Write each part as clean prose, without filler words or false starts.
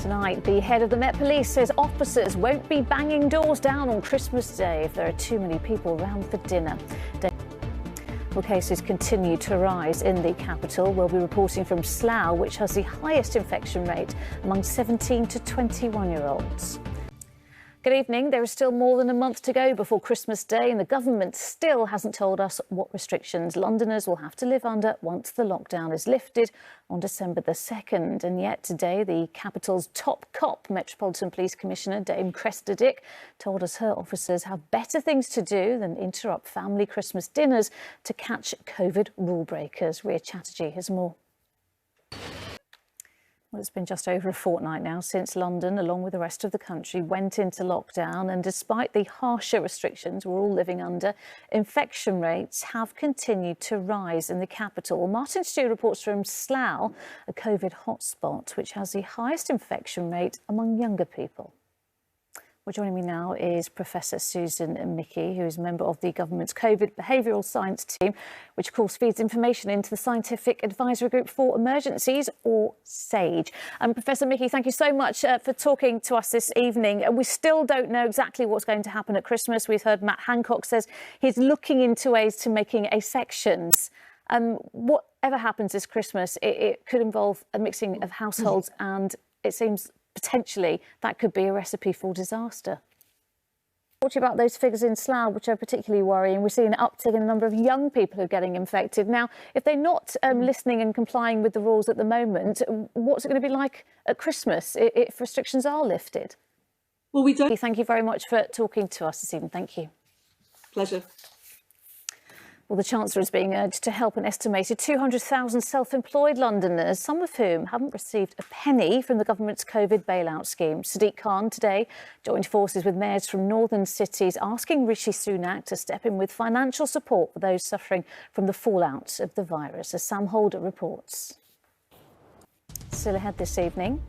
Tonight, the head of the Met Police says officers won't be banging doors down on Christmas Day if there are too many people around for dinner. Well, cases continue to rise in the capital. We'll be reporting from Slough, which has the highest infection rate among 17 to 21-year-olds. Good evening. There is still more than a month to go before Christmas Day, and the government still hasn't told us what restrictions Londoners will have to live under once the lockdown is lifted on December the 2nd. And yet today, the capital's top cop, Metropolitan Police Commissioner Dame Cressida Dick, told us her officers have better things to do than interrupt family Christmas dinners to catch COVID rule breakers. Ria Chatterjee has more. Well, it's been just over a fortnight now since London, along with the rest of the country, went into lockdown. And despite the harsher restrictions we're all living under, infection rates have continued to rise in the capital. Martin Stew reports from Slough, a COVID hotspot, which has the highest infection rate among younger people. Well, joining me now is Professor Susan Mickey, who is a member of the government's COVID behavioural science team, which of course feeds information into the Scientific Advisory Group for Emergencies, or SAGE. Professor Mickey, thank you so much for talking to us this evening. We still don't know exactly what's going to happen at Christmas. We've heard Matt Hancock says he's looking into ways to making a sections. Whatever happens this Christmas, it could involve a mixing of households, and it seems potentially that could be a recipe for disaster. Talk to you about those figures in Slough, which are particularly worrying. We're seeing an uptick in the number of young people who are getting infected. Now, if they're not listening and complying with the rules at the moment, what's it going to be like at Christmas if restrictions are lifted? Well, we don't. Thank you very much for talking to us this evening. Thank you. Pleasure. Well, the Chancellor is being urged to help an estimated 200,000 self-employed Londoners, some of whom haven't received a penny from the government's COVID bailout scheme. Sadiq Khan today joined forces with mayors from northern cities, asking Rishi Sunak to step in with financial support for those suffering from the fallout of the virus, as Sam Holder reports. Still ahead this evening,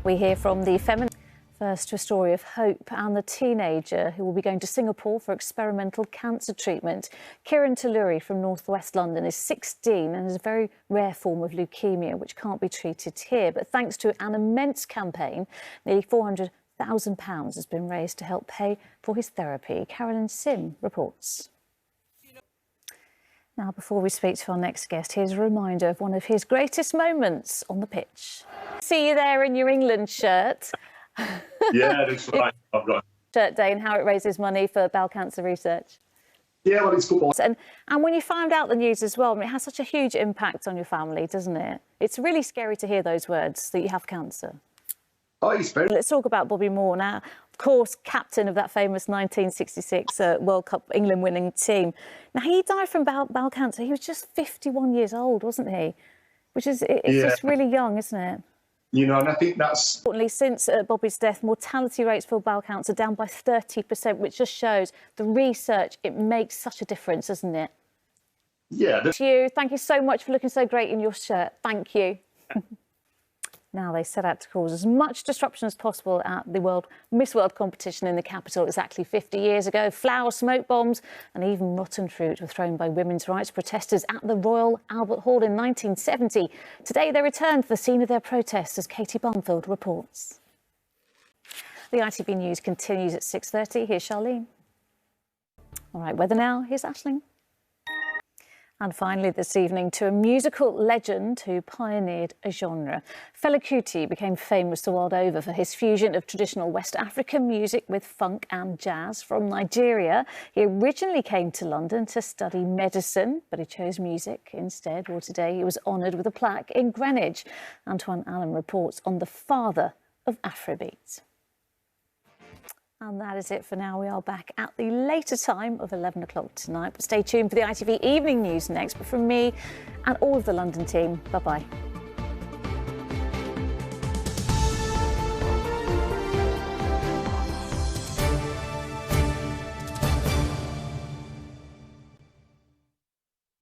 we hear from the feminist. First, to a story of hope and the teenager who will be going to Singapore for experimental cancer treatment. Kiran Talluri from northwest London is 16 and has a very rare form of leukemia which can't be treated here. But thanks to an immense campaign, nearly £400,000 has been raised to help pay for his therapy. Carolyn Sim reports. Now, before we speak to our next guest, here's a reminder of one of his greatest moments on the pitch. See you there in your England shirt. Yeah, that's right. I've got Shirt Day and how it raises money for bowel cancer research. Yeah, well, it's football. And when you found out the news as well, I mean, it has such a huge impact on your family, doesn't it? It's really scary to hear those words, that you have cancer. Oh, it's very... Let's talk about Bobby Moore now. Of course, captain of that famous 1966 World Cup England winning team. Now, he died from bowel cancer. He was just 51 years old, wasn't he? Which is, it's just really young, isn't it? You know, and I think that's... Importantly, since Bobby's death, mortality rates for bowel cancer down by 30%, which just shows the research, it makes such a difference, doesn't it? Yeah. Thank you so much for looking so great in your shirt. Thank you. Now, they set out to cause as much disruption as possible at the Miss World competition in the capital exactly 50 years ago. Flower, smoke bombs and even rotten fruit were thrown by women's rights protesters at the Royal Albert Hall in 1970. Today, they return to the scene of their protests, as Katie Barnfield reports. The ITV News continues at 6:30. Here's Charlene. All right, weather now. Here's Aisling. And finally this evening, to a musical legend who pioneered a genre. Fela Kuti became famous the world over for his fusion of traditional West African music with funk and jazz. From Nigeria, he originally came to London to study medicine, but he chose music instead. Well, today he was honoured with a plaque in Greenwich. Antoine Allen reports on the father of Afrobeat. And that is it for now. We are back at the later time of 11 o'clock tonight. But stay tuned for the ITV Evening News next. But from me and all of the London team, bye-bye.